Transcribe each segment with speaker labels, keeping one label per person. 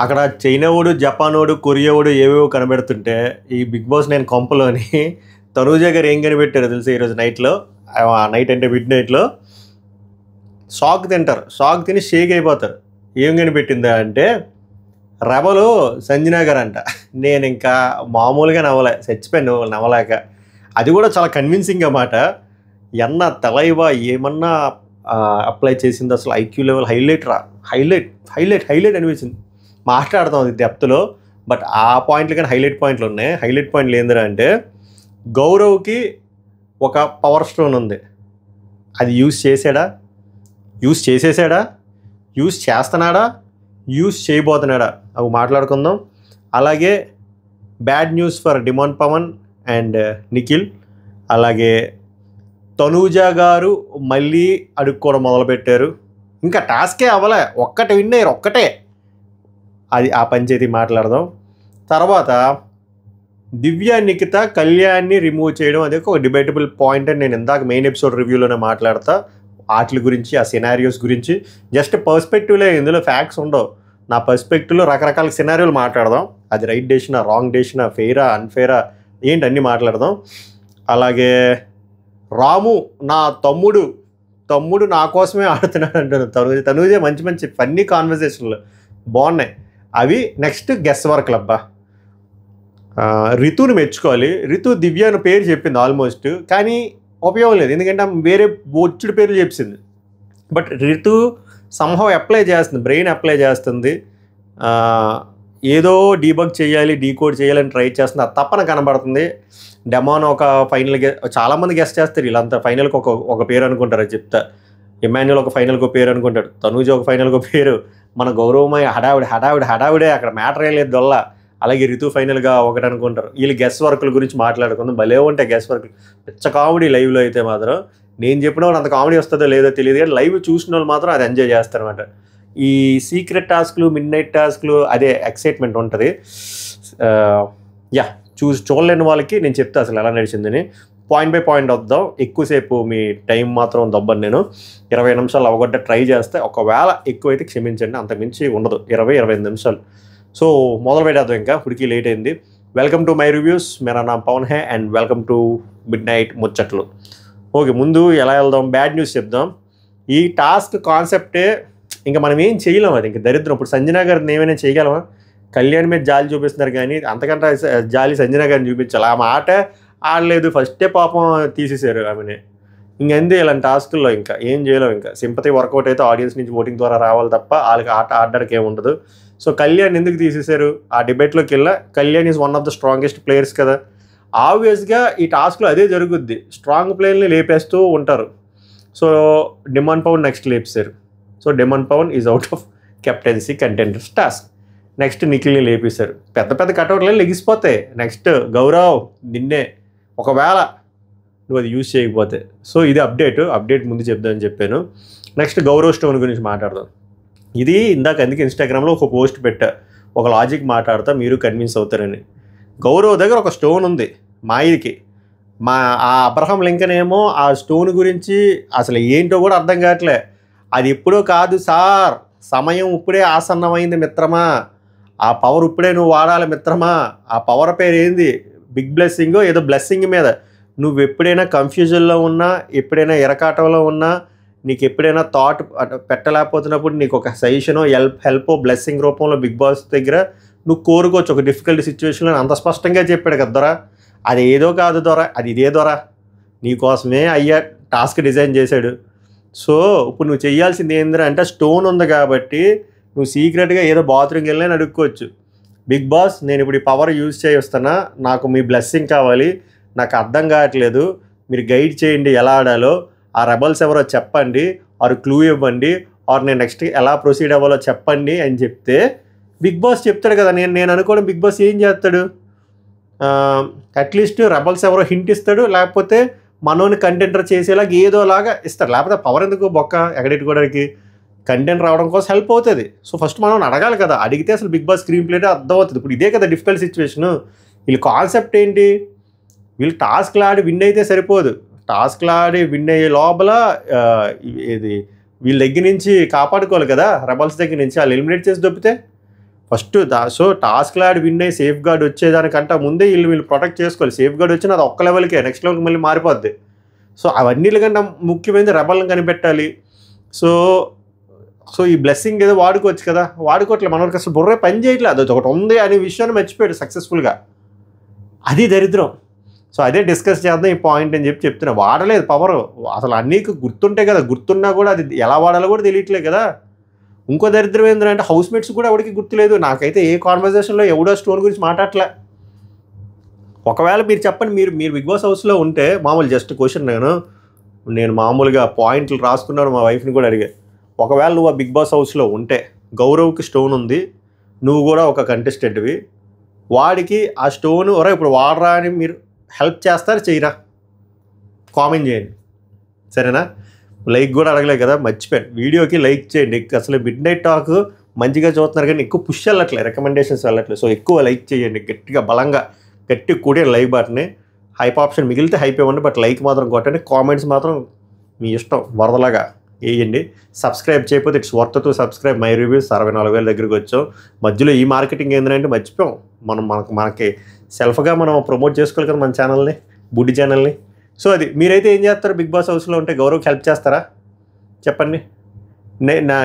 Speaker 1: అక్కడ చైనావోడు, జపానోడు, కొరియావోడు ఏవేవో కనబెడుతుంటే ఈ బిగ్ బాస్ నేను కొంపలోని తనూజ గారు ఏం కనిపెట్టారో తెలుసా ఈరోజు నైట్లో, నైట్ అంటే మిడ్ నైట్లో షాక్ తింటారు. షాక్ తిని షేక్ అయిపోతారు. ఏం కనిపెట్టిందా అంటే రెబలు సంజనా గారు అంట. నేను ఇంకా మామూలుగా నవ్వలే, చచ్చిపోయాను నవ్వలేక. అది కూడా చాలా కన్విన్సింగ్ అన్నమాట. ఎన్న తలైవా ఏమన్నా అప్లై చేసింది, అసలు ఐక్యూ లెవెల్ హైలైట్ రా, హైలైట్ హైలైట్ హైలైట్ అనిపించింది. మాట్లాడతాం అది డెప్త్లో, బట్ ఆ పాయింట్లు కానీ హైలైట్ పాయింట్లు ఉన్నాయి. హైలైట్ పాయింట్లు ఏందిరా అంటే గౌరవ్కి ఒక పవర్ స్టోన్ ఉంది, అది యూజ్ చేసాడా, యూజ్ చేసేసాడా, యూజ్ చేస్తున్నాడా, యూజ్ చేయబోతున్నాడా, అవి మాట్లాడుకుందాం. అలాగే bad news for demand Pavan and Nikhil. అలాగే తనూజా గారు మళ్ళీ అడుక్కోవడం మొదలుపెట్టారు. ఇంకా టాస్కే అవ్వలే, ఒక్కటే విన్ అయ్యారు, ఒక్కటే. అది ఆ పంచాయతీ మాట్లాడదాం. తర్వాత దివ్య, నిఖిత, కళ్యాణ్ని రిమూవ్ చేయడం అది ఒక డిబేటబుల్ పాయింట్ అని నేను ఇందాక మెయిన్ ఎపిసోడ్ రివ్యూలోనే మాట్లాడతా. వాటి గురించి, ఆ సినారియోస్ గురించి జస్ట్ పర్స్పెక్టివ్లే, ఇందులో ఫ్యాక్ట్స్ ఉండవు. నా పర్స్పెక్టివ్లో రకరకాల సినారియోలు మాట్లాడదాం. అది రైట్ డెసిషనా, రాంగ్ డెసిషనా, ఫెయిరా, అన్ఫెయిరా, ఏంటి అన్నీ మాట్లాడదాం. అలాగే రాము నా తమ్ముడు నా కోసమే ఆడుతున్నాడు అంటాను. తనూజే మంచి మంచి ఫన్నీ కాన్వర్సేషన్లు బాగున్నాయి అవి. నెక్స్ట్ గెస్ వర్క్లు అబ్బా, రితుని మెచ్చుకోవాలి. రితు దివ్య అని పేరు చెప్పింది ఆల్మోస్ట్, కానీ ఉపయోగం లేదు, ఎందుకంటే ఆమె వేరే బొచ్చుడు పేర్లు చెప్పింది. బట్ రితు సంహవ్ అప్లై చేస్తుంది, బ్రెయిన్ అప్లై చేస్తుంది, ఏదో డీబగ్ చేయాలి, డీకోడ్ చేయాలని ట్రై చేస్తుంది. ఆ తప్పన కనబడుతుంది. డెమాన్ ఒక ఫైనల్ చాలామంది గెస్ట్ చేస్తారు, వీళ్ళంతా ఫైనల్కి ఒక పేరు అనుకుంటారు. అది చెప్తా, ఇమాన్యుల్ ఒక ఫైనల్కి ఒక పేరు అనుకుంటాడు, తనూజ ఒక ఫైనల్కి ఒక పేరు, మన గౌరవమయ్య హడావిడే అక్కడ మ్యాటర్ లేదు దొల్ల. అలాగే రితు ఫైనల్గా ఒకటి అనుకుంటారు. వీళ్ళు గెస్ వర్క్ల గురించి మాట్లాడుకుందాం. భలే ఉంటాయి గెస్ వర్క్లు, పిచ్చ కామెడీ లైవ్లో అయితే మాత్రం. నేను చెప్పిన వాళ్ళు అంత కామెడీ వస్తుందో లేదో తెలియదు, కానీ లైవ్ చూసిన వాళ్ళు మాత్రం అది ఎంజాయ్ చేస్తారనమాట. ఈ సీక్రెట్ టాస్క్లు, మిడ్ నైట్ టాస్క్లు, అదే ఎక్సైట్మెంట్ ఉంటుంది. చూడలేని వాళ్ళకి నేను చెప్తా అసలు ఎలా నడిచిందని. పాయింట్ బై పాయింట్ వద్దాం. ఎక్కువసేపు మీ టైం మాత్రం దొబ్బను నేను. 20 నిమిషాలు అవగొట్ట ట్రై చేస్తే, ఒకవేళ ఎక్కువైతే క్షమించండి, అంతకుమించి ఉండదు. 20-25 నిమిషాలు. సో మొదలు పెట్టేద్దాం, ఇంకా ఉడికి లేట్ అయింది. వెల్కమ్ టు మై రివ్యూస్, మేరా నామ్ పవన్ హే and welcome to midnight ముచ్చట్లు. ఓకే, ముందు ఎలా వెళ్దాం, బ్యాడ్ న్యూస్ చెప్దాం. ఈ టాస్క్ కాన్సెప్టే ఇంకా మనం ఏం చేయలేం, అది ఇంకా దరిద్రం. ఇప్పుడు సంజనా గారిని ఏమైనా చేయగలమా? కళ్యాణ్ మీద జాలి చూపిస్తున్నారు, కానీ అంతకంటే జాలి సంజనా గారిని చూపించాలి. ఆ మాట ఆడలేదు, ఫస్టే పాపం తీసేశారు ఆమెని. ఇంకంతే ఇలాంటి టాస్కుల్లో ఇంకా ఏం చేయలేం. ఇంకా సింపతి వర్కౌట్ అయితే ఆడియన్స్ నుంచి ఓటింగ్ ద్వారా రావాలి తప్ప వాళ్ళకి ఆట ఆడడానికి ఏముండదు. సో కళ్యాణ్ ఎందుకు తీసేశారు? ఆ డిబేట్లోకి వెళ్ళా, Kalyan is one of the strongest players కదా. ఆబ్వియస్గా ఈ టాస్క్లో అదే జరుగుద్ది, స్ట్రాంగ్ ప్లేయర్ని లేపేస్తూ ఉంటారు. సో డిమాండ్ పవన్ నెక్స్ట్ లేపేశారు. So demon Pawan is out of captaincy contenders task. Next నిఖిల్ని లేపేశారు. పెద్ద పెద్ద కటౌట్లు లెగిసిపోతాయి. నెక్స్ట్ గౌరవ్ నిన్నే, ఒకవేళ నువ్వు అది యూజ్ చేయకపోతే. సో ఇది అప్డేట్ ముందు చెప్దామని చెప్పాను. నెక్స్ట్ గౌరవ్ స్టోన్ గురించి మాట్లాడదాం. ఇది ఇందాక అందుకే ఇన్స్టాగ్రామ్లో ఒక పోస్ట్ పెట్టా, ఒక లాజిక్ మాట్లాడతా, మీరు కన్విన్స్ అవుతారని. గౌరవ్ దగ్గర ఒక స్టోన్ ఉంది మాయికి. ఆ అబ్రహం లింకన్ ఏమో ఆ స్టోన్ గురించి అసలు ఏంటో కూడా అర్థం కావట్లే. అది ఎప్పుడో కాదు సార్, సమయం ఇప్పుడే ఆసన్నమైంది మిత్రమా, ఆ పవర్ ఇప్పుడే నువ్వు వాడాలి మిత్రమా. ఆ పవర్ పేరు ఏంది? బిగ్ బ్లెస్సింగో ఏదో బ్లెస్సింగ్ మీద. నువ్వు ఎప్పుడైనా కన్ఫ్యూజన్లో ఉన్నా, ఎప్పుడైనా ఎరకాటంలో ఉన్నా, నీకు ఎప్పుడైనా థాట్ పెట్టలేకపోతున్నప్పుడు నీకు ఒక సజెషనో హెల్ప్ బ్లెస్సింగ్ రూపంలో బిగ్ బాస్ దగ్గర నువ్వు కోరుకోవచ్చు. ఒక డిఫికల్ట్ సిచ్యువేషన్లో అంత స్పష్టంగా చెప్పాడు కదా దొర. అది ఏదో కాదు దొర, అది ఇదే దొర, నీకోసమే అయ్యా టాస్క్ డిజైన్ చేశాడు. సో ఇప్పుడు నువ్వు చేయాల్సింది ఏంటంటే, అంటే స్టోన్ ఉంది కాబట్టి నువ్వు సీక్రెట్గా ఏదో బాత్రూమ్కి వెళ్ళని అడుక్కోవచ్చు. బిగ్ బాస్, నేను ఇప్పుడు ఈ పవర్ యూజ్ చేస్తున్నా, నాకు మీ బ్లెస్సింగ్ కావాలి, నాకు అర్థం కావట్లేదు, మీరు గైడ్ చేయండి ఎలా ఆడాలో, ఆ రెబల్స్ ఎవరో చెప్పండి, ఆరు క్లూ ఇవ్వండి, ఆరు నేను నెక్స్ట్ ఎలా ప్రొసీడ్ అవ్వాలో చెప్పండి అని చెప్తే బిగ్ బాస్ చెప్తాడు కదా. నేను అనుకోవడం బిగ్ బాస్ ఏం చేస్తాడు, అట్లీస్ట్ రెబల్స్ ఎవరో హింట్ ఇస్తాడు, లేకపోతే మనోని కంటెంటర్ చేసేలాగా ఏదోలాగా ఇస్తాడు. లేకపోతే పవర్ ఎందుకు బొక్క ఎక్కడెట్టుకోవడానికి, కంటెంట్ రావడం కోసం హెల్ప్ అవుతుంది. సో ఫస్ట్ మనం అడగాలి కదా, అడిగితే అసలు బిగ్ బాస్ స్క్రీన్ ప్లేటే అర్థం అవుతుంది. ఇప్పుడు ఇదే కదా డిఫికల్ట్ సిచ్యువేషను. వీళ్ళ కాన్సెప్ట్ ఏంటి, వీళ్ళు టాస్క్లు ఆడి విన్ అయితే సరిపోదు, టాస్క్లు ఆడి విన్ అయ్యే లోపల ఇది వీళ్ళ దగ్గర నుంచి కాపాడుకోవాలి కదా, రెబల్స్ దగ్గర నుంచి. వాళ్ళు ఎలిమినేట్ చేసి దొబ్బితే ఫస్ట్ సో టాస్క్ లాడ్ విన్ అయ్యి సేఫ్ గార్డ్ వచ్చేదానికంటే ముందే వీళ్ళు ప్రొటెక్ట్ చేసుకోవాలి. సేఫ్ గార్డ్ వచ్చిన అది ఒక్క లెవెల్కే, నెక్స్ట్ లెవెల్కి మళ్ళీ మారిపోద్ది. సో అవన్నీకంటే ముఖ్యమైనది రెబల్ని కనిపెట్టాలి. సో ఈ బ్లెస్సింగ్ ఏదో వాడుకోవచ్చు కదా, వాడుకోవట్లే. మనకి అసలు బుర్రే పని చేయట్లేదు. అది ఒకటి ఉంది అనే విషయాన్ని మర్చిపోయాడు సక్సెస్ఫుల్గా. అది దరిద్రం. సో అదే డిస్కస్ చేద్దాం ఈ పాయింట్ అని చెప్తున్నా. వాడలేదు పవర్. అసలు అన్నీ గుర్తుంటే కదా, గుర్తున్నా కూడా అది ఎలా వాడాలో కూడా తెలియట్లేదు కదా. ఇంకో దరిద్రం ఏంటంటే హౌస్ మేట్స్ కూడా ఎవరికి గుర్తులేదు. నాకైతే ఏ కాన్వర్జేషన్లో ఎవడో స్టోన్ గురించి మాట్లాడలే. ఒకవేళ మీరు చెప్పండి, మీరు బిగ్ బాస్ హౌస్లో ఉంటే, మామూలు జస్ట్ క్వశ్చన్, నేను మామూలుగా పాయింట్లు రాసుకున్నాను, మా వైఫ్ని కూడా అడిగా. ఒకవేళ నువ్వు ఆ బిగ్ బాస్ హౌస్లో ఉంటే, గౌరవ్కి స్టోన్ ఉంది, నువ్వు కూడా ఒక కంటెస్టెంట్వి, వాడికి ఆ స్టోన్ ఇప్పుడు వాడరా అని మీరు హెల్ప్ చేస్తారు చేయరా? కామెంట్ చేయండి, సరేనా? లైక్ కూడా అడగలేదు కదా, మర్చిపోయాను. వీడియోకి లైక్ చేయండి. అసలు మిడ్ నైట్ టాక్ మంచిగా చూస్తున్నారు కానీ ఎక్కువ పుష్ వెళ్ళట్లేదు, రికమెండేషన్స్ వెళ్ళట్లేదు. సో ఎక్కువ లైక్ చేయండి, గట్టిగా బలంగా గట్టి కూడే లైక్ బటన్ని. హైప్ ఆప్షన్ మిగిలితే హైప్ ఇవ్వండి, బట్ లైక్ మాత్రం కొట్టండి. కామెంట్స్ మాత్రం మీ ఇష్టం వరదలాగా వేయండి. సబ్స్క్రైబ్ చేయకపోతే it's worth to subscribe. My reviews 64,000 దగ్గరికి వచ్చాం. మధ్యలో ఈ మార్కెటింగ్ ఏంటంటే మర్చిపోయాం. మనకి సెల్ఫ్గా మనం ప్రమోట్ చేసుకోవాలి కదా మన ఛానల్ని, బుడ్డి ఛానల్ని. సో అది మీరైతే ఏం చేస్తారు? బిగ్ బాస్ హౌస్లో ఉంటే గౌరవ్కి హెల్ప్ చేస్తారా చెప్పండి?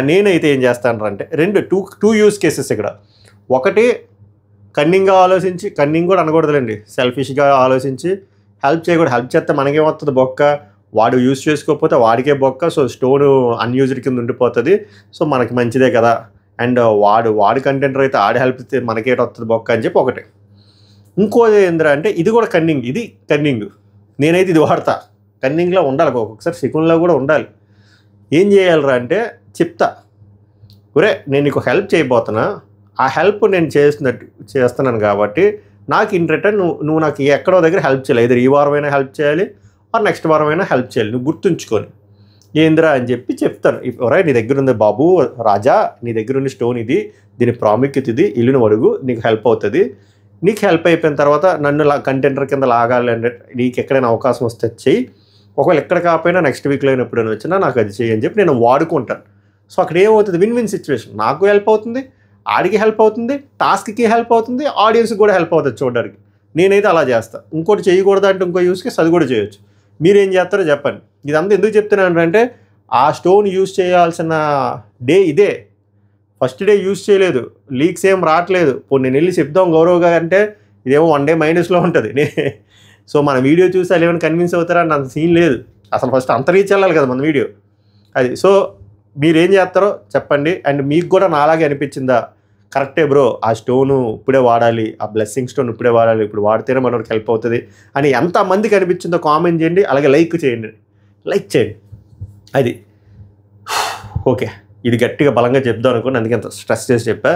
Speaker 1: నేనైతే ఏం చేస్తాను అంటే టూ యూస్ కేసెస్ ఇక్కడ. ఒకటి కన్నింగ్గా ఆలోచించి, కన్నింగ్ కూడా అనకూడదులేండి, సెల్ఫిష్గా ఆలోచించి హెల్ప్ చేయకూడదు. హెల్ప్ చేస్తే మనకేమవుతుంది? బొక్క. వాడు యూజ్ చేసుకోకపోతే వాడికే బొక్క. సో స్టోన్ అన్యూజ్డ్ కింద ఉండిపోతుంది. సో మనకి మంచిదే కదా. అండ్ వాడు కంటెంటర్ అయితే ఆడి హెల్ప్ ఇస్తే మనకేట వస్తుంది బొక్క అని చెప్పి ఒకటి. ఇంకోది ఏంద్రా అంటే ఇది కూడా కన్నింగ్. ఇది కన్నింగ్. నేనైతే ఇది వాడతా. కన్నింగ్లో ఉండాలి, ఒక్కొక్కసారి శకున్లో కూడా ఉండాలి. ఏం చేయాలరా అంటే చెప్తా, ఒరే నేను నీకు హెల్ప్ చేయబోతున్నా, ఆ హెల్ప్ నేను చేస్తున్నాను కాబట్టి నాకు ఇన్ రిటర్న్ నువ్వు నాకు ఎక్కడో దగ్గర హెల్ప్ చేయాలి. either ఈ వారమైనా హెల్ప్ చేయాలి ఆర్ నెక్స్ట్ వారమైనా హెల్ప్ చేయాలి. నువ్వు గుర్తుంచుకొని ఏందిరా అని చెప్పి చెప్తాను. ఒరే నీ దగ్గర ఉంది బాబు రాజా, నీ దగ్గర ఉన్న స్టోన్ ఇది, దీని ప్రాముఖ్యత ఇది, ఇల్లును అడుగు, నీకు హెల్ప్ అవుతుంది. నీకు హెల్ప్ అయిపోయిన తర్వాత నన్ను కంటెంటర్ కింద లాగాలి అంటే నీకు ఎక్కడైనా అవకాశం వస్తే చెయ్యి. ఒకవేళ ఎక్కడ కాకపోయినా నెక్స్ట్ వీక్లో ఎప్పుడైనా వచ్చినా నాకు అది చెయ్యి అని చెప్పి నేను వాడుకుంటాను. సో అక్కడ ఏమవుతుంది? Win win situation. నాకు హెల్ప్ అవుతుంది, ఆడికి హెల్ప్ అవుతుంది, టాస్క్కి హెల్ప్ అవుతుంది, ఆడియన్స్కి కూడా హెల్ప్ అవుతుంది చూడడానికి. నేనైతే అలా చేస్తాను. ఇంకోటి చేయకూడదు అంటే ఇంకో యూస్ కేసు అది కూడా చేయొచ్చు. మీరేం చేస్తారో చెప్పండి. ఇదంతా ఎందుకు చెప్తున్నాను అంటే ఆ స్టోన్ యూజ్ చేయాల్సిన డే ఇదే. ఫస్ట్ డే యూజ్ చేయలేదు, లీక్స్ ఏం రావట్లేదు. ఇప్పుడు నేను వెళ్ళి చెప్దాం గౌరవ్గా అంటే ఇదేమో 1 day మైనస్లో ఉంటుంది. సో మన వీడియో చూసి వాళ్ళు ఏమైనా కన్విన్స్ అవుతారా అని అంత సీన్ లేదు. అసలు ఫస్ట్ అంత రీచ్ వెళ్ళాలి కదా మన వీడియో అది. సో మీరేం చేస్తారో చెప్పండి. అండ్ మీకు కూడా నాలాగే అనిపించిందా, కరెక్టే బ్రో ఆ స్టోను ఇప్పుడే వాడాలి, ఆ బ్లెస్సింగ్ స్టోన్ ఇప్పుడే వాడాలి, ఇప్పుడు వాడితేనే మనకి హెల్ప్ అవుతుంది అని ఎంతమందికి అనిపించిందో కామెంట్ చేయండి. అలాగే లైక్ చేయండి. అది ఓకే. ఇది గట్టిగా బలంగా చెప్దాం అనుకుని అందుకే అంత స్ట్రెస్ చేసి చెప్పా.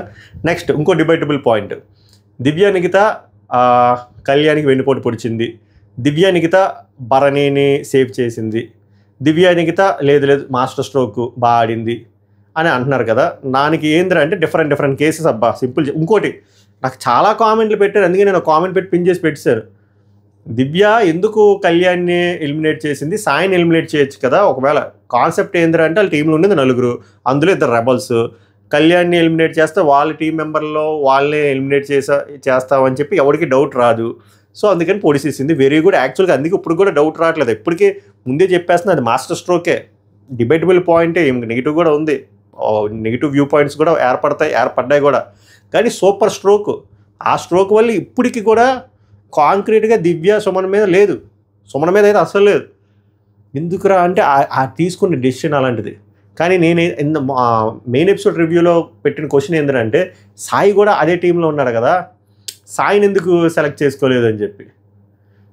Speaker 1: నెక్స్ట్ ఇంకో డిబేటబుల్ పాయింట్. దివ్య నిఖిత కళ్యాణ్కి వెన్నుపోటు పొడిచింది, దివ్య నిఖిత భరణిని సేవ్ చేసింది, దివ్య నిఖిత లేదు మాస్టర్ స్ట్రోక్ బాగా ఆడింది అని అంటున్నారు కదా. దానికి ఏంద్రా అంటే డిఫరెంట్ కేసెస్. అబ్బా సింపుల్. ఇంకోటి నాకు చాలా కామెంట్లు పెట్టారు, అందుకే నేను కామెంట్ పెట్టి పిన్ చేసి పెట్టాను. దివ్య ఎందుకు కళ్యాణ్ని ఎలిమినేట్ చేసింది, సాయిని ఎలిమినేట్ చేయొచ్చు కదా. ఒకవేళ కాన్సెప్ట్ ఏంద్రా అంటే వాళ్ళ టీంలో ఉండేది 4, అందులో 2 రెబల్స్. కళ్యాణ్ని ఎలిమినేట్ చేస్తే వాళ్ళ టీం మెంబర్లో వాళ్ళని ఎలిమినేట్ చేస్తామని చెప్పి ఎవరికి డౌట్ రాదు. సో అందుకని పొడిసేసింది. Very good. యాక్చువల్గా అందుకే ఇప్పుడు కూడా డౌట్ రావట్లేదు, ఇప్పటికే ముందే చెప్పేస్తుంది అది మాస్టర్ స్ట్రోకే. డిబేటబుల్ పాయింటే, ఏం నెగిటివ్ కూడా ఉంది, నెగిటివ్ వ్యూ పాయింట్స్ కూడా ఏర్పడ్డాయి కూడా. కానీ సూపర్ స్ట్రోక్. ఆ స్ట్రోక్ వల్ల ఇప్పటికి కూడా కాంక్రీట్గా దివ్య సుమన్ మీద లేదు, సుమన్ మీద అయితే అసలు లేదు. ఎందుకురా అంటే ఆ తీసుకున్న డెసిషన్ అలాంటిది. కానీ నేను మెయిన్ ఎపిసోడ్ రివ్యూలో పెట్టిన క్వశ్చన్ ఏంటంటే సాయి కూడా అదే టీంలో ఉన్నాడు కదా, సాయిని ఎందుకు సెలెక్ట్ చేసుకోలేదు అని చెప్పి.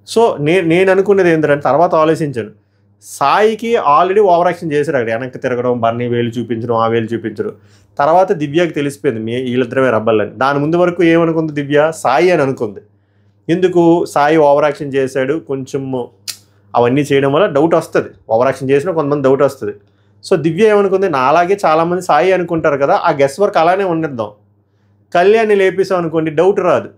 Speaker 1: సో నేను అనుకున్నది ఏంటంటే తర్వాత ఆలోచించాను, సాయికి ఆల్రెడీ ఓవర్ యాక్షన్ చేశారు అక్కడ, వెనక్కి తిరగడం, బర్నీ వేలు చూపించడం, ఆ వేలు చూపించడం. తర్వాత దివ్యకి తెలిసిపోయింది వీళ్ళిద్దరమే రబ్బల్లని. దాని ముందు వరకు ఏమనుకుంది దివ్య, సాయి అని అనుకుంది. ఎందుకు సాయి ఓవర్ యాక్షన్ చేశాడు, కొంచెం అవన్నీ చేయడం వల్ల డౌట్ వస్తుంది. ఓవర్ యాక్షన్ చేసినా కొంతమంది డౌట్ వస్తుంది. సో దివ్య ఏమనుకుంది, నా అలాగే చాలామంది సాయి అనుకుంటారు కదా, ఆ గెస్ వర్క్ అలానే ఉండిద్దాం. కళ్యాణ్ని లేపేసాం అనుకోండి డౌట్ రాదు.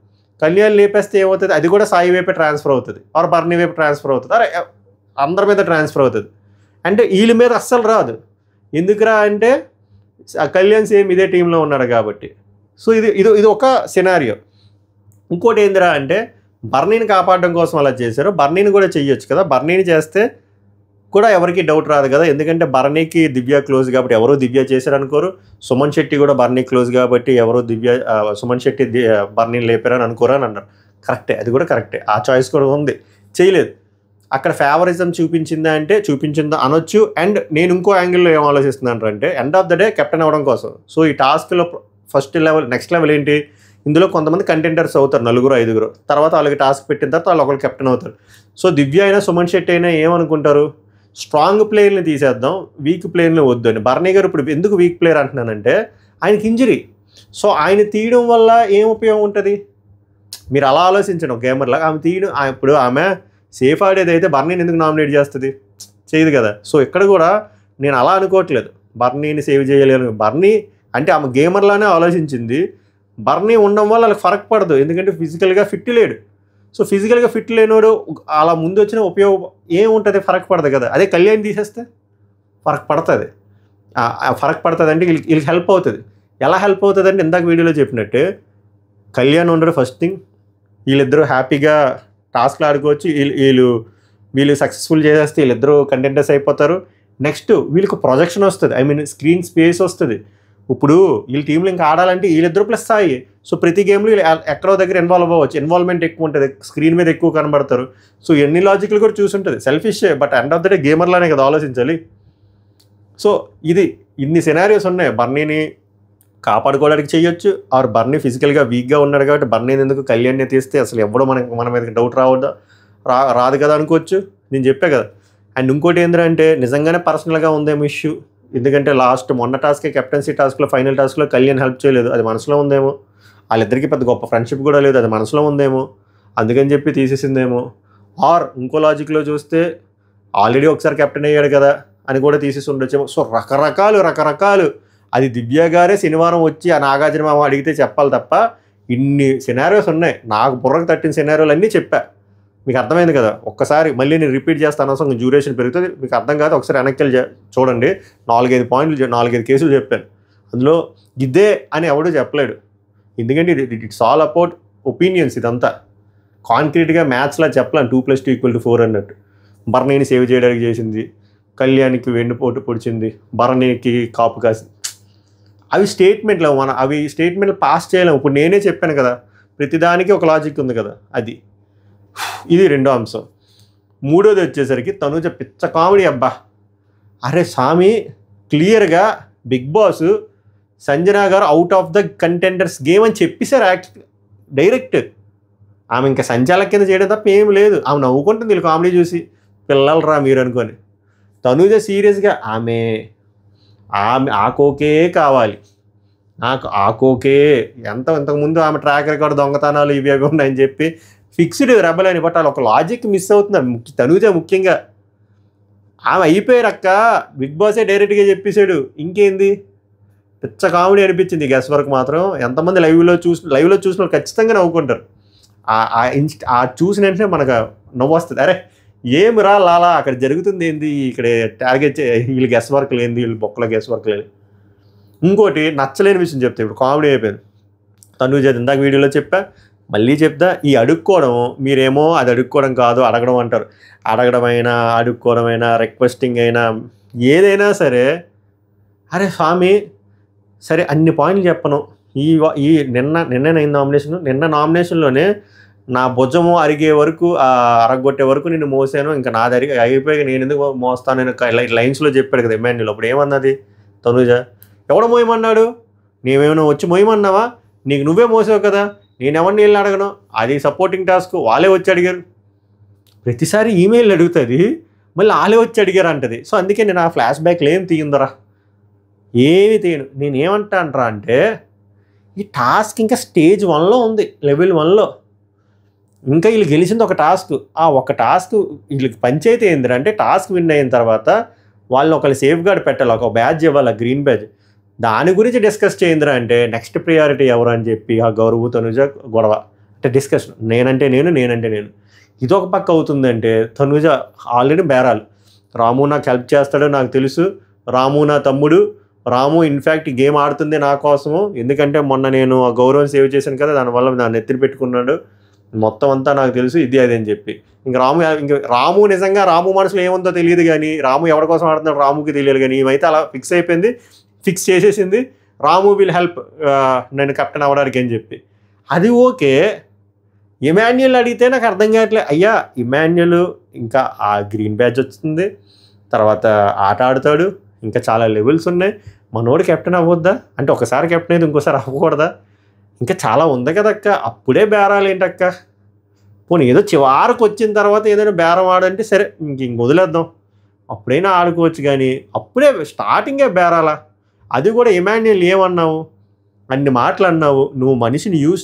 Speaker 1: కళ్యాణ్ లేపేస్తే ఏమవుతుంది, అది కూడా సాయి వైపే ట్రాన్స్ఫర్ అవుతుంది, ఆర్ బర్నీ వైపు ట్రాన్స్ఫర్ అవుతుంది, అరే అందరి మీద ట్రాన్స్ఫర్ అవుతుంది. అంటే వీళ్ళ మీద అస్సలు రాదు. ఎందుకురా అంటే కళ్యాణ్ సేమ్ ఇదే టీంలో ఉన్నాడు కాబట్టి. సో ఇది ఇది ఇది ఒక సినారియో. ఇంకోటి ఏందిరా అంటే బర్నీని కాపాడడం కోసం అలా చేశారు. బర్నీని కూడా చెయ్యొచ్చు కదా. బర్నీని చేస్తే కూడా ఎవరికి డౌట్ రాదు కదా. ఎందుకంటే బర్నీకి దివ్య క్లోజ్ కాబట్టి ఎవరో దివ్య చేశారు అనుకోరు. సుమన్ శెట్టి కూడా బర్నీ క్లోజ్ కాబట్టి ఎవరో సుమన్ శెట్టి బర్నీని లేపారని అనుకోరు అని అన్నారు. కరెక్టే, అది కూడా కరెక్టే. ఆ చాయిస్ కూడా ఉంది. చేయలేదు. అక్కడ ఫేవరిజం చూపించిందా అంటే చూపించిందా అనొచ్చు. అండ్ నేను ఇంకో యాంగిల్లో ఏం ఆలోచిస్తున్నాను అంటే end of the day captain అవ్వడం కోసం. సో ఈ టాస్క్లో ఫస్ట్ లెవెల్ నెక్స్ట్ లెవెల్ ఏంటి, ఇందులో కొంతమంది కంటెండర్స్ అవుతారు, 4-5. తర్వాత వాళ్ళకి టాస్క్ పెట్టిన తర్వాత వాళ్ళు ఒకళ్ళు కెప్టెన్ అవుతారు. సో దివ్య అయినా సుమన్ శెట్టి అయినా ఏమనుకుంటారు, స్ట్రాంగ్ ప్లేయర్ని తీసేద్దాం, వీక్ ప్లేయర్ని వద్దు అని. బర్నీ గారు ఇప్పుడు ఎందుకు వీక్ ప్లేయర్ అంటున్నానంటే ఆయనకి ఇంజరీ. సో ఆయన తీయడం వల్ల ఏం ఉపయోగం ఉంటుంది, మీరు అలా ఆలోచించండి. ఒక గేమర్లా ఆమె తీయడం, ఇప్పుడు ఆమె సేఫ్ ఆడేది అయితే బర్నీని ఎందుకు నామినేట్ చేస్తుంది, చేయదు కదా. సో ఇక్కడ కూడా నేను అలా అనుకోవట్లేదు బర్నీని సేవ్ చేయలేను. బర్నీ అంటే ఆమె గేమర్లానే ఆలోచించింది. బర్నీ ఉండడం వల్ల వాళ్ళకి ఫరక్ పడదు, ఎందుకంటే ఫిజికల్గా ఫిట్ లేడు. సో ఫిజికల్గా ఫిట్ లేనివాడు అలా ముందు వచ్చిన ఉపయోగం ఏముంటుంది, ఫరక్ పడదు కదా. అదే కళ్యాణ్ తీసేస్తే ఫరక్ పడుతుంది. ఫరక్ పడుతుంది అంటే వీళ్ళకి హెల్ప్ అవుతుంది. ఎలా హెల్ప్ అవుతుంది అంటే ఇందాక వీడియోలో చెప్పినట్టు కళ్యాణ్ ఉండడు ఫస్ట్ థింగ్. వీళ్ళిద్దరూ హ్యాపీగా టాస్క్లు ఆడుకోవచ్చు. వీళ్ళు సక్సెస్ఫుల్ చేసేస్తే వీళ్ళిద్దరూ కంటెంటర్స్ అయిపోతారు. నెక్స్ట్ వీళ్ళకి ప్రొజెక్షన్ వస్తుంది, ఐ మీన్ స్క్రీన్ స్పేస్ వస్తుంది. ఇప్పుడు వీళ్ళ టీంలో ఇంకా ఆడాలంటే వీళ్ళిద్దరూ ప్లస్ స్థాయి. సో ప్రతి గేమ్లో వీళ్ళు ఎక్కడో దగ్గర ఇన్వాల్వ్ అవ్వచ్చు, ఇన్వాల్వ్మెంట్ ఎక్కువ ఉంటుంది, స్క్రీన్ మీద ఎక్కువ కనబడతారు. సో ఎన్ని లాజిక్లు కూడా చూసుంటుంది. Selfish, but end of the day గేమర్లానే కదా ఆలోచించాలి. సో ఇన్ని సినారియోస్ ఉన్నాయి. బర్నీని కాపాడుకోవడానికి చేయొచ్చు, ఆర్ బర్నీ ఫిజికల్గా వీక్గా ఉన్నాడు కాబట్టి బర్నీని ఎందుకు కళ్యాణ్ని తీస్తే అసలు ఎవడో మన మీద డౌట్ రాదు కదా అనుకోవచ్చు. నేను చెప్పా కదా. అండ్ ఇంకోటి ఏంటంటే నిజంగానే పర్సనల్గా ఉందేమో ఇష్యూ. ఎందుకంటే మొన్న టాస్కే కెప్టెన్సీ టాస్క్లో ఫైనల్ టాస్క్లో కళ్యాణ్ హెల్ప్ చేయలేదు, అది మనసులో ఉందేమో. వాళ్ళిద్దరికీ పెద్ద గొప్ప ఫ్రెండ్షిప్ కూడా లేదు, అది మనసులో ఉందేమో, అందుకని చెప్పి తీసేసిందేమో. ఆర్ ఇంకో లాజిక్లో చూస్తే ఆల్రెడీ ఒకసారి కెప్టెన్ అయ్యాడు కదా అని కూడా తీసేసి ఉండొచ్చేమో. సో రకరకాలు అది దివ్య గారే శనివారం వచ్చి ఆ నాగార్జున మామ అడిగితే చెప్పాలి తప్ప ఇన్ని సినారియోస్ ఉన్నాయి. నాకు బుర్రకు తట్టిన సినారియోలు అన్నీ చెప్పా. మీకు అర్థమైంది కదా. ఒక్కసారి మళ్ళీ నేను రిపీట్ చేస్తాను, అవసరం డ్యూరేషన్ పెరుగుతుంది, మీకు అర్థం కాదు. ఒకసారి వెనక్కి చూడండి. 4-5 పాయింట్లు 4-5 కేసులు చెప్పాను. అందులో ఇదే అని ఎవడూ చెప్పలేడు. ఎందుకంటే ఇట్స్ ఆల్ అబౌట్ ఒపీనియన్స్. ఇదంతా కాంక్రీట్గా మ్యాథ్స్లా చెప్పలేను. 2+2 = 4 అన్నట్టు. బర్నీని సేవ్ చేయడానికి చేసింది, కళ్యాణ్కి వెన్నుపోటు పొడిచింది, బర్నీకి కాపు కాసింది. అవి స్టేట్మెంట్లు, అవి స్టేట్మెంట్లు పాస్ చేయలేము. ఇప్పుడు నేనే చెప్పాను కదా, ప్రతిదానికి ఒక లాజిక్ ఉంది కదా. ఇది రెండో అంశం. మూడోది వచ్చేసరికి తనుజ పిచ్చ కామెడీ. అబ్బా అరే స్వామి, క్లియర్గా బిగ్ బాస్ సంజన గారు out of the contenders game అని చెప్పేశారు. డైరెక్ట్ ఆమె ఇంకా సంచాలక కింద చేయడం తప్ప ఏం లేదు. ఆమె నవ్వుకుంటుంది వీళ్ళు కామెడీ చూసి, పిల్లలు రా మీరు అనుకొని. తనుజ సీరియస్గా ఆమె ఆ కోకే కావాలి నాకు, ఆ కోకే. ఇంతకుముందు ఆమె ట్రాక్ రికార్డు దొంగతనాలు ఇవి అవి ఉన్నాయని చెప్పి ఫిక్స్డ్ రెబల్ అని. బట్ వాళ్ళు ఒక లాజిక్ మిస్ అవుతున్నారు. తనుజ ముఖ్యంగా. ఆమె అయిపోయారక్క, బిగ్ బాసే డైరెక్ట్గా చెప్పేశాడు. ఇంకేంది, పిచ్చ కామెడీ అనిపించింది. గెస్ వరకు మాత్రం ఎంతమంది లైవ్లో చూసిన వాళ్ళు ఖచ్చితంగా నవ్వుకుంటారు. ఆ చూసిన వెంటనే మనకు నవ్వు వస్తుంది. అరే ఏమి రా లాలా అక్కడ జరుగుతుంది ఏంది, ఇక్కడ టార్గెట్ వీళ్ళు గెస్ వర్క్ లేనిది, వీళ్ళు బొక్కలో గెస్ వర్క్ లేదు. ఇంకోటి నచ్చలేని విషయం చెప్తే, ఇప్పుడు కామెడీ అయిపోయింది. తనుజ ఇందాక వీడియోలో చెప్పా, మళ్ళీ చెప్తా. ఈ అడుక్కోవడం, మీరేమో అది అడుక్కోవడం కాదు అడగడం అంటారు. అడగడమైనా అడుక్కోవడమైనా రిక్వెస్టింగ్ అయినా ఏదైనా సరే, అరే స్వామి సరే అన్ని పాయింట్లు చెప్పను. నిన్న నామినేషన్లోనే నా భుజము అరిగే వరకు, అరగొట్టే వరకు నేను మోసాను, ఇంకా నాది అయిపోయి నేను ఎందుకు మోస్తాను నేను లైన్స్లో చెప్పాడు కదా ఎమ్మెన్యూలో. అప్పుడు ఏమన్నది తనుజ, ఎవడ మోయమన్నాడు, నేనేమైనా వచ్చి మోయమన్నావా, నీకు నువ్వే మోసావు కదా, నేను ఎవరిని వెళ్ళి అడగను, అది సపోర్టింగ్ టాస్క్, వాళ్ళే వచ్చి అడిగారు. ప్రతిసారి ఈమెయిల్ అడుగుతుంది, మళ్ళీ వాళ్ళే వచ్చి అడిగారు అంటది. సో అందుకే నేను ఆ ఫ్లాష్ బ్యాక్లు ఏం తీయందరా, ఏమి తీయను. నేనేమంటానరా అంటే ఈ టాస్క్ ఇంకా స్టేజ్ 1లో ఉంది, లెవెల్ 1లో. ఇంకా వీళ్ళు గెలిచింది ఒక టాస్క్. ఆ ఒక టాస్క్ వీళ్ళకి పంచాయతీ ఏందిరా అంటే, టాస్క్ విన్ అయిన తర్వాత వాళ్ళని ఒకళ్ళు సేఫ్ గార్డ్ పెట్టాలి, ఒక బ్యాడ్జ్ ఇవ్వాలి, గ్రీన్ బ్యాడ్జ్. దాని గురించి డిస్కస్ చేయిందిరా అంటే నెక్స్ట్ ప్రియారిటీ ఎవరు అని చెప్పి ఆ గౌరవ్ తనుజ గొడవ అంటే డిస్కషన్. నేనంటే నేను ఇది ఒక పక్క అవుతుందంటే, తనుజ ఆల్రెడీ బేరాలు, రాము నాకు హెల్ప్ చేస్తాడో నాకు తెలుసు, రాము నా తమ్ముడు, రాము ఇన్ఫ్యాక్ట్ ఈ గేమ్ ఆడుతుంది నా కోసము, ఎందుకంటే మొన్న నేను ఆ గౌరవం సేవ్ చేశాను కదా, దానివల్ల దాన్ని ఎత్తిని పెట్టుకున్నాడు, మొత్తం అంతా నాకు తెలుసు, ఇది అది అని చెప్పి. ఇంక రాము నిజంగా రాము మనసులో ఏముందో తెలియదు, కానీ రాము ఎవరి కోసం ఆడుతున్నాడు రాముకి తెలియదు, కానీ ఏమైతే అలా ఫిక్స్ అయిపోయింది, ఫిక్స్ చేసేసింది రాము విల్ హెల్ప్ నేను కెప్టెన్ అవ్వడానికి అని చెప్పి. అది ఓకే. ఇమాన్యుయల్ అడిగితే నాకు అర్థం కావట్లేదు. అయ్యా ఇమాన్యుయల్ ఇంకా ఆ గ్రీన్ బ్యాడ్జ్ వచ్చింది, తర్వాత ఆట ఆడుతాడు, ఇంకా చాలా లెవెల్స్ ఉన్నాయి, మనోడు కెప్టెన్ అవ్వద్దా అంటే, ఒకసారి కెప్టెన్ అయితే ఇంకోసారి అవ్వకూడదా, ఇంకా చాలా ఉంది కదక్క, అప్పుడే బేరాలు ఏంటక్క, పోనీ ఏదో చివరికి వచ్చిన తర్వాత ఏదైనా బేరం ఆడంటే సరే ఇంక వదిలేద్దాం, అప్పుడైనా ఆడుకోవచ్చు, కానీ అప్పుడే స్టార్టింగే బేరాలా, అది కూడా ఇమాన్యుయల్ ఏమన్నావు, అన్ని మాటలు అన్నావు, నువ్వు మనిషిని యూజ్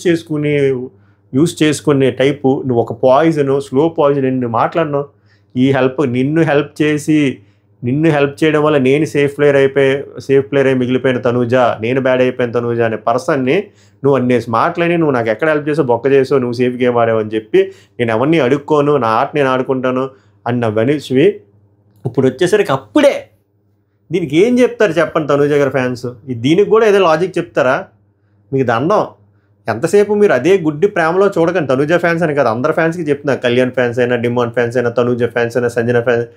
Speaker 1: చేసుకునే టైపు, నువ్వు ఒక పాయిజను, స్లో పాయిజన్, ఎన్ని మాట్లాడినావు, నిన్ను హెల్ప్ చేయడం వల్ల నేను సేఫ్ ప్లేయర్ అయి మిగిలిపోయిన తనూజ, నేను బ్యాడ్ అయిపోయిన తనూజ అనే పర్సన్ని నువ్వు అన్నేసి మాట్లాడి, నువ్వు నాకు ఎక్కడ హెల్ప్ చేసావు, బొక్క చేసావు, నువ్వు సేఫ్ గేమ్ ఆడావు అని చెప్పి నేను ఎవరిని అడుక్కోను, నా ఆట నేను ఆడుకుంటాను అన్న మనిషివి ఇప్పుడు వచ్చేసరికి అప్పుడే దీనికి ఏం చెప్తారు చెప్పండి తనూజ గారి ఫ్యాన్స్? దీనికి కూడా ఏదో లాజిక్ చెప్తారా? మీకు దండం. ఎంతసేపు మీరు అదే గుడ్డి ప్రేమలో చూడకండి. తనూజ ఫ్యాన్స్ అని కాదు, అందరు ఫ్యాన్స్కి చెప్తున్నారు, కళ్యాణ్ ఫ్యాన్స్ అయినా, డిమాండ్ ఫ్యాన్స్ అయినా, తనూజ ఫ్యాన్స్ అయినా, సంజన ఫ్యాన్స్,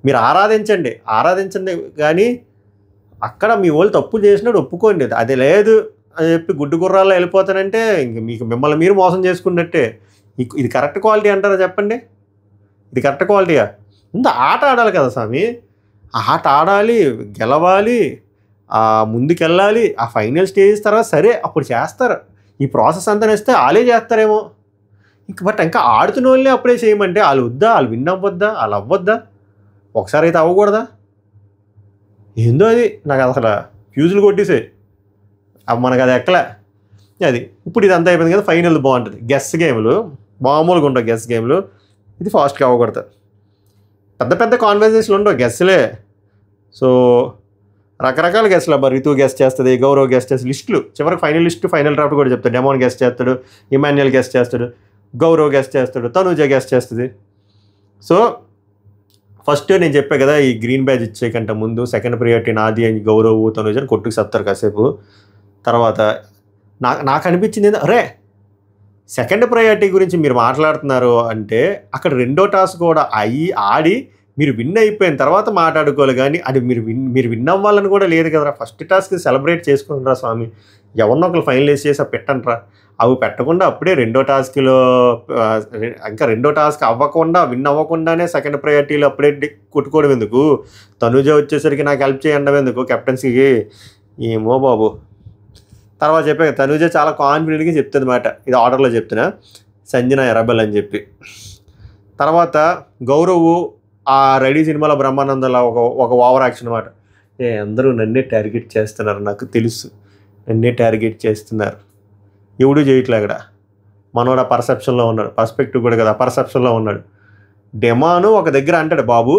Speaker 1: మీరు ఆరాధించండి కానీ అక్కడ మీ వాళ్ళు తప్పు చేసినట్టు ఒప్పుకోండి. అది లేదు అని చెప్పి గుడ్డు గుర్రాల్లో వెళ్ళిపోతానంటే ఇంక మిమ్మల్ని మీరు మోసం చేసుకున్నట్టే. ఇది కరెక్ట్ క్వాలిటీ అంటారా చెప్పండి? ఇది కరెక్ట్ క్వాలిటీయా? ముందు ఆట ఆడాలి కదా స్వామి, ఆట ఆడాలి, గెలవాలి, ముందుకెళ్ళాలి, ఆ ఫైనల్ స్టేజ్ తర్వాత సరే అప్పుడు చేస్తారు. ఈ ప్రాసెస్ అంతా నేస్తే వాళ్ళే చేస్తారేమో. బట్ ఇంకా ఆడుతున్న వాళ్ళే అప్పుడే చేయమంటే వాళ్ళు వద్దా? వాళ్ళు విన్ అవ్వద్దా? వాళ్ళు అవ్వద్దా? ఒకసారి అయితే అవ్వకూడదా? ఏందో అది నాకు అసలు ఫ్యూజులు కొట్టేసాయి, మనకు అది ఎక్కలే. అది ఇప్పుడు ఇది అంతా అయిపోయింది కదా, ఫైనల్ బాగుంటుంది. గెస్ గేమ్లు మామూలుగా ఉండవు, గెస్ గేమ్లు ఇది ఫాస్ట్గా అవ్వకూడదు, పెద్ద కాన్వర్జేషన్లు ఉండవు, గెస్లే. సో రకరకాల గెస్ట్లు అబ్బా, రితు గెస్ట్ చేస్తుంది, గౌరవ్ గెస్ట్ చేస్తుంది, లిస్టులు చివరికి ఫైనల్ లిస్ట్, ఫైనల్ డ్రాఫ్ట్ కూడా చెప్తాడు. డెమాన్ గెస్ట్ చేస్తాడు, ఇమాన్యుయల్ గెస్ట్ చేస్తాడు, గౌరవ్ గెస్ట్ చేస్తాడు, తనూజ గెస్ట్ చేస్తుంది. సో ఫస్ట్ నేను చెప్పా కదా, ఈ గ్రీన్ బ్యాజ్ ఇచ్చేకంటే ముందు సెకండ్ ప్రియారిటీ నాది అని గౌరవ్ తనూజ అని కొట్టుకు సత్తారు కాసేపు. తర్వాత నాకు అనిపించింది, అరే సెకండ్ ప్రయారిటీ గురించి మీరు మాట్లాడుతున్నారు అంటే అక్కడ రెండో టాస్క్ కూడా ఆడి మీరు విన్ అయిపోయిన తర్వాత మాట్లాడుకోవాలి, కానీ అది మీరు విన్ అవ్వాలని కూడా లేదు కదరా. ఫస్ట్ టాస్క్ సెలబ్రేట్ చేసుకుంటారా స్వామి, ఎవరినో ఒకరు ఫైనలైజ్ చేసి పెట్టండిరా. అవి పెట్టకుండా అప్పుడే రెండో టాస్క్ అవ్వకుండా విన్ అవ్వకుండానే సెకండ్ ప్రయారిటీలో అప్పుడే కొట్టుకోవడం ఎందుకు? తనూజ వచ్చేసరికి నాకు హెల్ప్ చేయండి ఎందుకు కెప్టెన్సీకి? ఏమో బాబు. తర్వాత చెప్పాక తనూజ చాలా కాన్ఫిడెంట్గా చెప్తుంది మాట, ఇది ఆర్డర్లో చెప్తున్నా, సంజన ఎర్రబెల్ అని చెప్పి. తర్వాత గౌరవ్ ఆ రెడీ సినిమాలో బ్రహ్మానందంలో ఒక ఓవర్ యాక్షన్ అనమాట, అందరూ నన్నే టార్గెట్ చేస్తున్నారు, నాకు తెలుసు నన్నే టార్గెట్ చేస్తున్నారు, ఎవడూ చేయట్లే అక్కడ, మనోడు ఆ పర్సెప్షన్లో ఉన్నాడు, పర్స్పెక్టివ్ కూడా కదా పర్సెప్షన్లో ఉన్నాడు. డెమాను ఒక దగ్గర అంటాడు బాబు,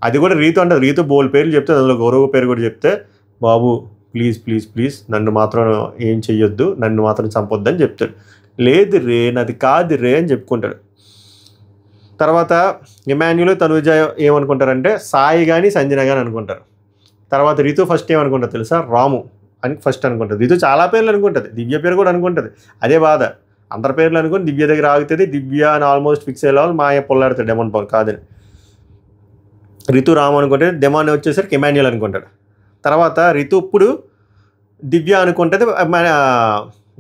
Speaker 1: అది కూడా రీతు అంటాడు, రీతు బోల్ పేర్లు చెప్తే అందులో గౌరవ్ పేరు కూడా చెప్తే, బాబు ప్లీజ్ ప్లీజ్ ప్లీజ్ నన్ను మాత్రం ఏం చెయ్యొద్దు, నన్ను మాత్రం చంపొద్దు అని చెప్తాడు. లేదు రే నాది కాదు రే అని చెప్పుకుంటాడు. తర్వాత ఇమాన్యుయల్ తనూజ ఏమనుకుంటారంటే సాయి కానీ సంజన కానీ అనుకుంటారు. తర్వాత రితు ఫస్ట్ ఏమనుకుంటుంది తెలుసా, రాము అని ఫస్ట్ అనుకుంటుంది. రితు చాలా పేర్లు అనుకుంటుంది, దివ్య పేరు కూడా అనుకుంటుంది, అదే బాధ, అందరి పేర్లు అనుకుని దివ్య దగ్గర ఆగుతుంది. దివ్య అని ఆల్మోస్ట్ ఫిక్స్ అయ్యే వాళ్ళు మాయ పొల్లాడుతాడు డెమాన్ పవన్ కాదని. రితు రాము అనుకుంటే డెమాన్ వచ్చేసరికి ఇమాన్యుయల్ అనుకుంటాడు. తర్వాత రితు ఇప్పుడు దివ్య అనుకుంటుంది,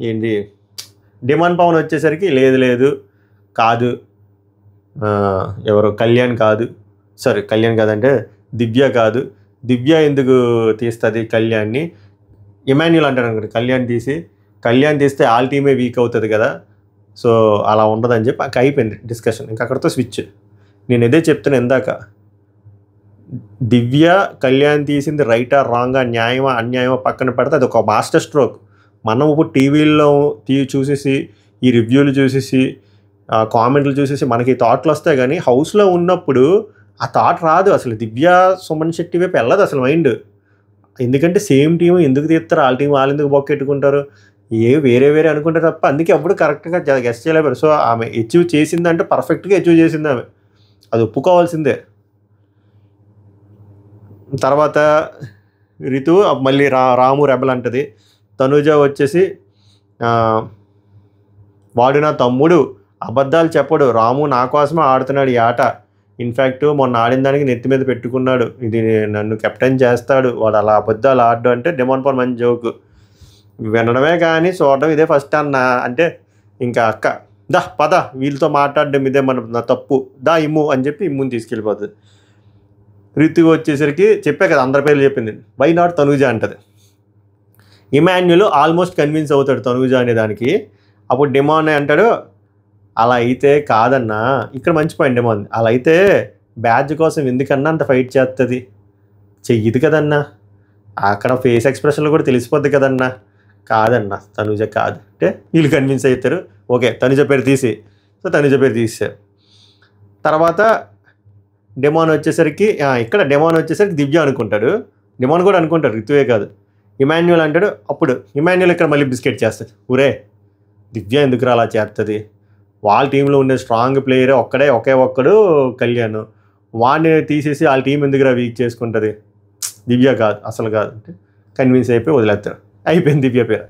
Speaker 1: ఏంటి డెమాన్ పవన్ వచ్చేసరికి లేదు కాదు, ఎవరు కళ్యాణ్ కాదు, సారీ కళ్యాణ్ కాదంటే దివ్య కాదు, దివ్య ఎందుకు తీస్తుంది కళ్యాణ్ని, ఇమాన్యుయల్ అంటాడు అనుకోండి, కళ్యాణ్ తీస్తే ఆల్ టీమే వీక్ అవుతుంది కదా, సో అలా ఉండదని చెప్పి అక్కడ అయిపోయింది డిస్కషన్, ఇంకా అక్కడితో స్విచ్. నేను ఇదే చెప్తున్నా ఇందాక, దివ్య కళ్యాణ్ తీసింది రైటా రాంగా, న్యాయమా అన్యాయమా పక్కన పెడితే అది ఒక మాస్టర్ స్ట్రోక్. మనం ఇప్పుడు టీవీల్లో చూసేసి ఈ రివ్యూలు చూసేసి కామెంట్లు చూసేసి మనకి థాట్లు వస్తాయి, కానీ హౌస్లో ఉన్నప్పుడు ఆ థాట్ రాదు అసలు. దివ్య సుమన్ శెట్టి వైపు వెళ్ళదు అసలు మైండ్, ఎందుకంటే సేమ్ టీం ఎందుకు తీస్తారు, వాళ్ళ టీం వాళ్ళు ఎందుకు బొక్కెట్టుకుంటారు, వేరే అనుకుంటారు తప్ప, అందుకే ఎప్పుడు కరెక్ట్గా గెస్ట్ చేయలేరు. సో ఆమె అచీవ్ చేసిందంటే పర్ఫెక్ట్గా అచీవ్ చేసింది ఆమె, అది ఒప్పుకోవాల్సిందే. తర్వాత రితు మళ్ళీ రాము రెబల్ అంటది. తనుజ వచ్చేసి వాడు నా తమ్ముడు, అబద్ధాలు చెప్పడు, రాము నా కోసమే ఆడుతున్నాడు ఈ ఆట, ఇన్ఫ్యాక్ట్ మొన్న ఆడిన దానికి నెత్తి మీద పెట్టుకున్నాడు, ఇది నన్ను కెప్టెన్ చేస్తాడు, వాడు అలా అబద్ధాలు ఆడడం అంటే డెమాన్ పౌల్ మంచి జోకు. వినడమే కానీ చూడడం ఇదే ఫస్ట్ అన్న అంటే ఇంకా అక్క దా పద వీళ్ళతో మాట్లాడడం ఇదే నా తప్పు, దా ఇమ్ము అని చెప్పి ఇమ్ముని తీసుకెళ్ళిపోతుంది. రితు వచ్చేసరికి చెప్పే కదా అందరి పేర్లు చెప్పింది, వై నాట్ తనూజ అంటది. ఇమాన్యుల్ ఆల్మోస్ట్ కన్విన్స్ అవుతాడు తనూజ అనే దానికి. అప్పుడు డెమాన్ అంటాడు అలా అయితే కాదన్నా, ఇక్కడ మంచి పాయింట్ డెమాన్, అలా అయితే బ్యాడ్జ్ కోసం ఎందుకన్నా అంత ఫైట్ చేస్తుంది, చెయ్యదు కదన్నా, అక్కడ ఫేస్ ఎక్స్ప్రెషన్లో కూడా తెలిసిపోద్ది కదన్నా. కాదన్నా తనూజ కాదు అంటే వీళ్ళు కన్విన్స్ అవుతారు. ఓకే తనుజ పేరు తీసి, సో తనుజ పేరు తీసారు. తర్వాత డెమాన్ వచ్చేసరికి ఇక్కడ డెమాన్ వచ్చేసరికి దివ్య అనుకుంటాడు, డెమాన్ కూడా అనుకుంటాడు రితువే కాదు. ఇమాన్యుల్ అంటాడు, అప్పుడు ఇమాన్యుల్ ఇక్కడ మళ్ళీ బిస్కెట్ చేస్తాడు, ఊరే దివ్య ఎందుకు అలా చేస్తుంది, వాళ్ళ టీంలో ఉండే స్ట్రాంగ్ ప్లేయరే ఒకే ఒక్కడు కళ్యాణ్, వాడిని తీసేసి వాళ్ళ టీం ఎందుకురా వీక్ చేసుకుంటుంది, దివ్య కాదు అసలు కాదు అంటే కన్విన్స్ అయిపోయి వదిలేస్తాడు, అయిపోయింది దివ్య పేరు.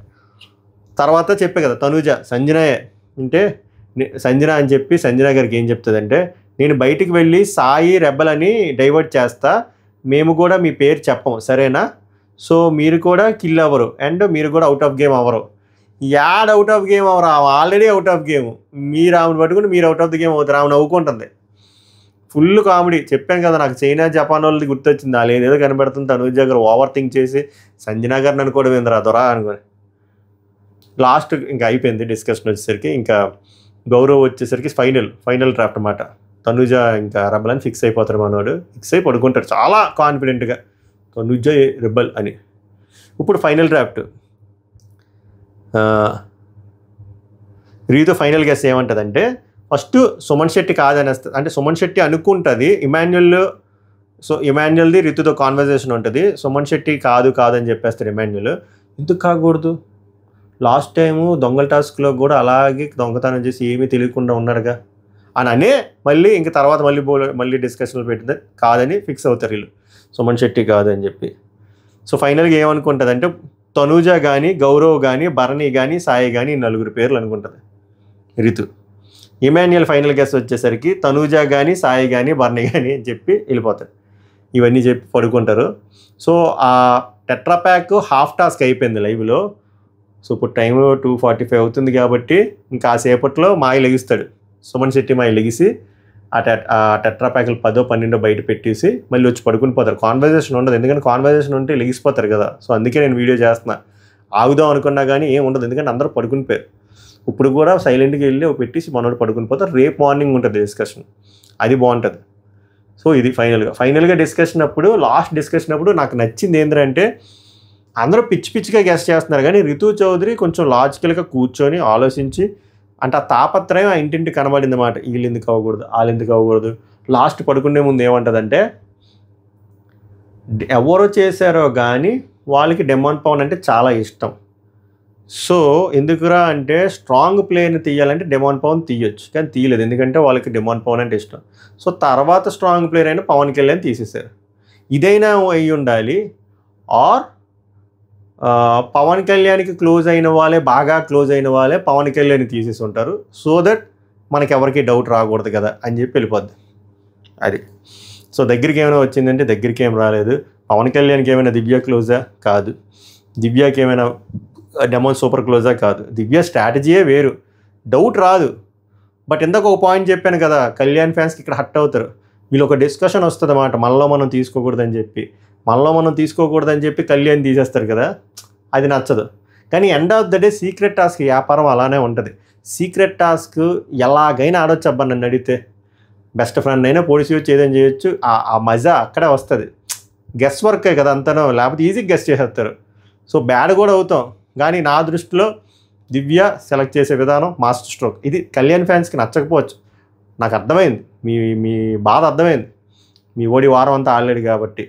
Speaker 1: తర్వాత చెప్పే కదా తనూజ సంజనయే అంటే సంజన అని చెప్పి సంజన గారికి ఏం చెప్తుంది అంటే, నేను బయటికి వెళ్ళి సాయి రెబల్ అని డైవర్ట్ చేస్తా, మేము కూడా మీ పేరు చెప్పము సరేనా, సో మీరు కూడా కిల్ అవ్వరు అండ్ మీరు కూడా అవుట్ ఆఫ్ గేమ్ అవ్వరు. యాడ్ అవుట్ ఆఫ్ గేమ్ అవ్వరు, ఆల్రెడీ అవుట్ ఆఫ్ గేమ్, మీరు ఆమెను పట్టుకుని మీరు అవుట్ ఆఫ్ ది గేమ్ అవుతారు, ఆమె నవ్వుకుంటుంది. Full comedy. చెప్పాను కదా నాకు చైనా జపాన్ వాళ్ళది గుర్తొచ్చింది, వాళ్ళు ఏదేదో కనబడుతుంది తనూజ దగ్గర ఓవర్ థింక్ చేసి సంజనా గారిని అనుకోవడం ఏందిరా దొరా అనుకోని. లాస్ట్ ఇంకా అయిపోయింది డిస్కషన్ వచ్చేసరికి, ఇంకా గౌరవ్ వచ్చేసరికి ఫైనల్ డ్రాఫ్ట్ అన్నమాట. తనూజ ఇంకా రెబల్ అని ఫిక్స్ అయిపోతారు, మనోడు ఫిక్స్ అయి పడుకుంటాడు చాలా కాన్ఫిడెంట్గా తనూజ రెబల్ అని. ఇప్పుడు ఫైనల్ డ్రాఫ్ట్ రీతో ఫైనల్ గెస్ ఏమంటుందంటే, ఫస్ట్ సుమన్ శెట్టి కాదనేస్తుంది, అంటే సుమన్ శెట్టి అనుకుంటుంది ఇమాన్యుల్, సో ఇమాన్యుల్ది రితుతో కాన్వర్జేషన్ ఉంటుంది, సుమన్ శెట్టి కాదు అని చెప్పేస్తాడు ఇమాన్యుల్. ఎందుకు కాకూడదు, లాస్ట్ టైము దొంగల టాస్క్లో కూడా అలాగే దొంగతనం చేసి ఏమీ తెలియకుండా ఉన్నాడుగా అని మళ్ళీ ఇంక తర్వాత మళ్ళీ డిస్కషన్లు పెట్టింది, కాదని ఫిక్స్ అవుతారు వీళ్ళు, సుమన్ శెట్టి కాదు అని చెప్పి. సో ఫైనల్గా ఏమనుకుంటుంది అంటే తనూజ కానీ గౌరవ్ కానీ భరణి కానీ సాయి కానీ 4 పేర్లు అనుకుంటుంది రితు. ఇమాన్యుల్ ఫైనల్ గెస్ వచ్చేసరికి తనూజ కానీ సాయి కానీ భరణి కానీ అని చెప్పి వెళ్ళిపోతారు. ఇవన్నీ చెప్పి పడుకుంటారు. సో ఆ టెట్రా ప్యాక్ హాఫ్ టాస్క్ అయిపోయింది లైవ్లో. సో ఇప్పుడు టైం 2:45 అవుతుంది కాబట్టి ఇంకా ఆ సేపట్లో మాయ లెగిస్తాడు, సుమన్ శెట్టి మాయ లెగిసి ఆ టెట్రా ప్యాక్లు 10, 12 బయట పెట్టేసి మళ్ళీ వచ్చి పడుకుని పోతారు. కాన్వర్జేషన్ ఉండదు, ఎందుకంటే కాన్వర్జేషన్ ఉంటే లెగిసిపోతారు కదా. సో అందుకే నేను వీడియో చేస్తున్నా, ఆగుదాం అనుకున్నా కానీ ఏం ఉండదు, ఎందుకంటే అందరూ పడుకుని పోయారు. ఇప్పుడు కూడా సైలెంట్గా వెళ్ళి పెట్టేసి మనోడు పడుకుని పోతారు. రేపు మార్నింగ్ ఉంటుంది డిస్కషన్, అది బాగుంటుంది. సో ఇది ఫైనల్గా డిస్కషన్ అప్పుడు, లాస్ట్ డిస్కషన్ అప్పుడు నాకు నచ్చింది ఏంటంటే అందరూ పిచ్చిగా గెస్ట్ చేస్తున్నారు కానీ రితు చౌదరి కొంచెం లాజికల్గా కూర్చొని ఆలోచించి, అంటే ఆ తాపత్రయం ఆ ఇంటింటి కనబడింది అన్నమాట, వీళ్ళు ఎందుకు అవ్వకూడదు వాళ్ళు ఎందుకు అవ్వకూడదు. లాస్ట్ పడుకునే ముందు ఏమంటుందంటే, ఎవరో చేశారో కానీ వాళ్ళకి డెమాన్ పవన్ అంటే చాలా ఇష్టం, సో ఎందుకురా అంటే స్ట్రాంగ్ ప్లేయర్ని తీయాలంటే డెమాన్ పవన్ తీయొచ్చు కానీ తీయలేదు, ఎందుకంటే వాళ్ళకి డెమాన్ పవన్ అంటే ఇష్టం. సో తర్వాత స్ట్రాంగ్ ప్లేయర్ అయినా పవన్ కళ్యాణ్ తీసేశారు. ఇదైనా అయి ఉండాలి, ఆర్ పవన్ కళ్యాణ్కి క్లోజ్ అయిన వాళ్ళే, బాగా క్లోజ్ అయిన వాళ్ళే పవన్ కళ్యాణ్ని తీసేసి ఉంటారు, సో దట్ మనకి ఎవరికి డౌట్ రాకూడదు కదా అని చెప్పి వెళ్ళిపోద్ది అది. సో దగ్గరికి ఏమైనా వచ్చిందంటే దగ్గరికి ఏం రాలేదు. పవన్ కళ్యాణ్కి ఏమైనా దివ్య క్లోజా కాదు, దివ్యకి ఏమైనా డెమాన్ సూపర్ క్లోజా కాదు. దివ్య స్ట్రాటజీయే వేరు, డౌట్ రాదు. బట్ ఇందాక ఒక పాయింట్ చెప్పాను కదా, కళ్యాణ్ ఫ్యాన్స్కి ఇక్కడ హట్ అవుతారు. వీళ్ళు ఒక డిస్కషన్ వస్తుంది అన్నమాట, మనలో మనం తీసుకోకూడదని చెప్పి కళ్యాణ్ తీసేస్తారు కదా, అది నచ్చదు. కానీ end of the day secret task వ్యాపారం అలానే ఉంటుంది. సీక్రెట్ టాస్క్ ఎలాగైనా ఆడొచ్చు అబ్బా, నన్ను అడిగితే బెస్ట్ ఫ్రెండ్ అయినా పొడిసి వచ్చి ఏదైనా చేయొచ్చు, ఆ మజా అక్కడే వస్తుంది. గెస్ వర్కే కదా అంతనో, లేకపోతే ఈజీగా గెస్ చేసేస్తారు. సో బ్యాడ్ కూడా అవుతాం, కానీ నా దృష్టిలో దివ్య సెలెక్ట్ చేసే విధానం మాస్టర్ స్ట్రోక్. ఇది కళ్యాణ్ ఫ్యాన్స్కి నచ్చకపోవచ్చు, నాకు అర్థమైంది, మీ బాధ అర్థమైంది, మీ ఓడి వారం అంతా ఆడలేడు కాబట్టి.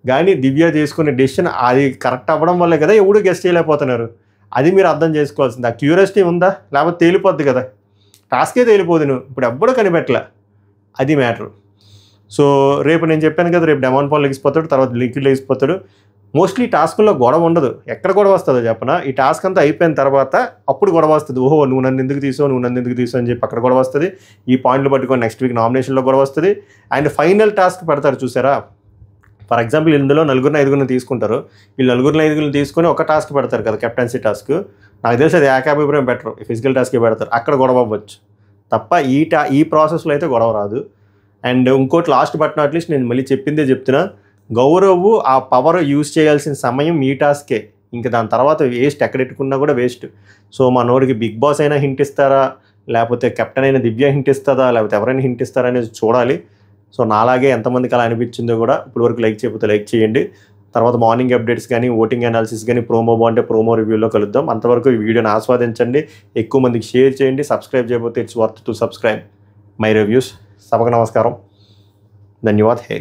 Speaker 1: కానీ దివ్య తీసుకునే డెసిషన్ అది కరెక్ట్ అవ్వడం వల్లే కదా ఎవడు గెస్ట్ చేయలేకపోతున్నారు. అది మీరు అర్థం చేసుకోవాల్సింది. ఆ క్యూరియాసిటీ ఉందా, లేకపోతే తేలిపోద్ది కదా, టాస్కే తేలిపోదు. నువ్వు ఇప్పుడు ఎవ్వడూ కనిపెట్టలే, అది మ్యాటర్. సో రేపు నేను చెప్పాను కదా, రేపు డెమాన్ పౌల్ లెగిసిపోతాడు, తర్వాత లిక్విడ్ లెగిసిపోతాడు, మోస్ట్లీ టాస్క్లో గొడవ ఉండదు. ఎక్కడ గొడవ వస్తుందో చెప్పనా, ఈ టాస్క్ అంతా అయిపోయిన తర్వాత అప్పుడు గొడవ వస్తుంది. ఓహో నువ్వు నన్ను ఎందుకు తీసావు అని చెప్పి అక్కడ గొడవ వస్తుంది. ఈ పాయింట్లు పట్టుకొని నెక్స్ట్ వీక్ నామినేషన్లో గొడవ వస్తుంది. అండ్ ఫైనల్ టాస్క్ పెడతారు చూసారా, ఫర్ ఎగ్జాంపుల్ ఇందులో 4-5 తీసుకుంటారు. వీళ్ళు 4-5 తీసుకొని ఒక టాస్క్ పెడతారు కదా, కెప్టెన్సీ టాస్క్. నాకు తెలిసి అది ఏకాభిప్రాయం బెటర్, ఫిజికల్ టాస్క్ పెడతారు, అక్కడ గొడవ అవ్వచ్చు తప్ప ఈ ప్రాసెస్లో అయితే గొడవ రాదు. అండ్ ఇంకోటి లాస్ట్ బట్ నాట్ లీస్ట్, నేను మళ్ళీ చెప్తున్నా, గౌరవ్ ఆ పవర్ యూజ్ చేయాల్సిన సమయం ఈ టాస్కే. ఇంకా దాని తర్వాత వేస్ట్, ఎక్కడెట్టుకున్నా కూడా వేస్ట్. సో మా నోడికి బిగ్ బాస్ అయినా హింట్ ఇస్తారా, లేకపోతే కెప్టెన్ అయిన దివ్య హింట్ ఇస్తుందా, లేకపోతే ఎవరైనా హింట్ ఇస్తారా అనేది చూడాలి. సో నాలాగే ఎంతమందికి అలా అనిపించిందో కూడా ఇప్పుడు వరకు లైక్ చేయండి. తర్వాత మార్నింగ్ అప్డేట్స్ కానీ, ఓటింగ్ అనాలిసిస్ కానీ, ప్రోమో బాగుంటే ప్రోమో రివ్యూలో కలుద్దాం. అంతవరకు ఈ వీడియోని ఆస్వాదించండి, ఎక్కువ మందికి షేర్ చేయండి. సబ్స్క్రైబ్ చేయకపోతే it's worth to subscribe my reviews. సభకు నమస్కారం, ధన్యవాద్. హే.